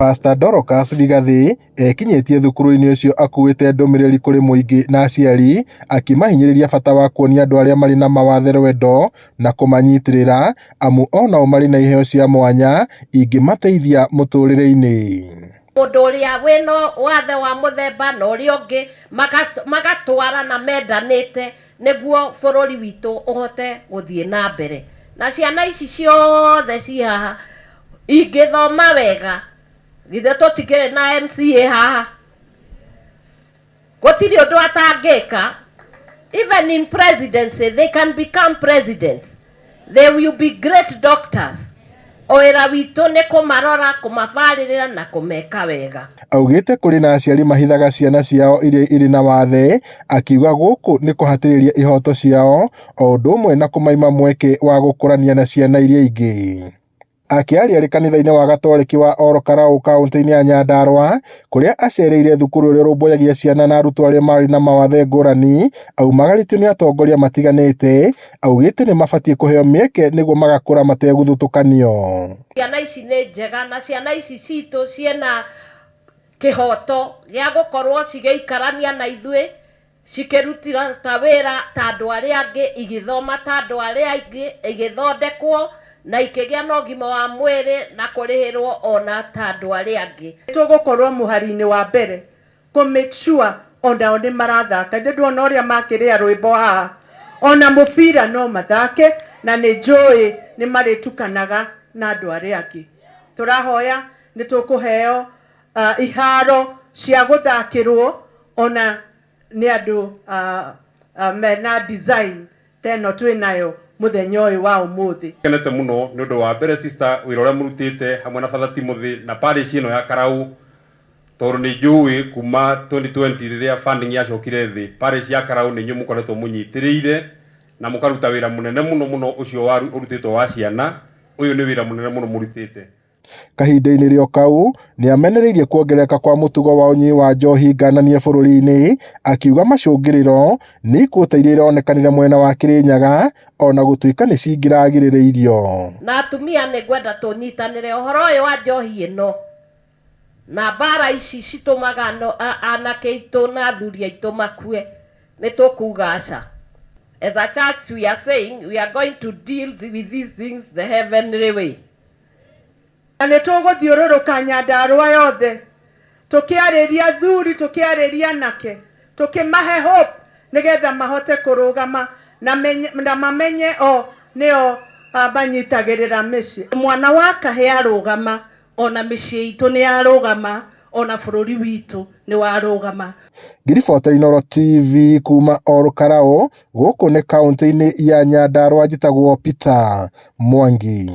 Pastor Dorcas Rigathĩ ekinyĩtie thukuru-inĩ ũcio akuĩte ndũmĩrĩri kũrĩ mũingĩ na aciari akimahinyĩrĩria bata wa kuonia andũ arĩa marĩ na mawathe rwendo na kũmanyitĩrĩra amu onao marĩ na iheo cia mwanya ingĩmateithia mũtũrĩre-inĩ. Mũndũ ũrĩa wĩna wathe wa mũthemba na ũrĩa ũngĩ magatwarana mendanĩte nĩguo bũrũri witũ ũhote gũthiĩ na mbere. Na ciana ici ciothe ci haha ingĩthoma wega githĩ tũtikĩrĩ na MCA haha, gũtirĩ ũndũ atangĩka. Even in presidency they can become presidents, they will be great doctors. Oera witũ nĩ kũmarora, kũmabarĩrĩra na kũmeka wega. Augĩte kũrĩ na aciari mahithaga ciana ciao iria irĩ na wathe, akiuga gũkũ nĩ kũhatĩrĩria ihoto ciao o ũndũ ũmwe na kũmaima mweke wa gũkũrania na ciana iria ingĩ. Akĩaria arĩ kanitha-inĩ wa Gatoreki wa Orokarau kaunti-inĩ ya Nyandarua kũrĩa acereire thukuru ũrĩa ũrũmbũyagia ciana na arutwo arĩa marĩ na mawathe ngũrani aumagaritio nĩ atongoria matiganĩte, augĩte nĩ mabatiĩ kũheo mĩeke nĩguo magakũra mategũthutũkanio. Ciana ici nĩ njega na ciana ici citũ ciena kĩhoto gĩa gũkorwo cigĩikarania na ithuĩ, cikĩrutĩra wĩra ta andũ arĩa angĩ, igĩthoma ta andũ arĩa angĩ, igĩthondekwo na ikĩgĩa na ũgima wa mwĩrĩ na kũrĩhĩrwo ona ta andũ arĩa angĩ. Tũgũkorwo mũhari-inĩ wa mbere kũ make sure onao nĩ marathaka. Ndĩrona ũrĩa makĩrĩa rwĩmbo haha, ona mũbira no mathake na nĩ njũĩ nĩ marĩtukanaga na andũ arĩa angĩ. Tũrahoya nĩ tũkũheo iharo cia gũthakĩrwo ona nĩ andũ mena design teno twĩnayo mũthenya ũyũ wa ũmũthĩ. Kenete mũno nĩ ũndũ wa mbere sister wĩra ũrĩa mũrutĩte hamwe na Father Timothy na parish ĩno ya Karau, tondũ nĩ njũĩ kuma 2020 rĩrĩa funding yacokire thĩ, parish ya Karau nĩ inyuĩ mũkoretwo mũnyitĩrĩire na mũkaruta wĩra mũnene mũno ũcio ũrutĩtwo wa ciana. Ũyũ nĩ wĩra mũnene mũno mũrutĩte. Kahinda-inĩ rĩo kau nĩ amenereirie kuongerereka kwa mũtugo wa ũnyui wa njohi ngananie bũrũri-inĩ, akiuga macũngĩrĩro nĩ ikuũ iria ironekanire mwena wa Kĩrĩnyaga ona gũtuĩka nĩ cingĩragirĩrĩirio. Na atumia nĩ ngwenda tũnyitanĩre ũhoro ũyũ wa njohi ĩno na mbara ici citũmaga anake aitũ na athuri aitũ makue, nĩ tũkuga aca. As a church we are saying we are going to deal with these things the heavenly way. Na nĩ tũgũthiũrũrũka Nyandarua yothe tũkĩarĩria athuri, tũkĩarĩria anake, tũkĩmahe hope nĩgetha mahote kũrũgama na mamenye nĩo banyitagĩrĩra mĩciĩ. Mwana wa kahĩĩ arũgama ona mĩciĩ itũ nĩ yarũgama, ona bũrũri witũ nĩ warũgama. Ngiribota Inooro TV kuma Orokarau gũkũ nĩ kaunti-inĩ ya Nyandarua, njĩtagwo Peter Mwangi.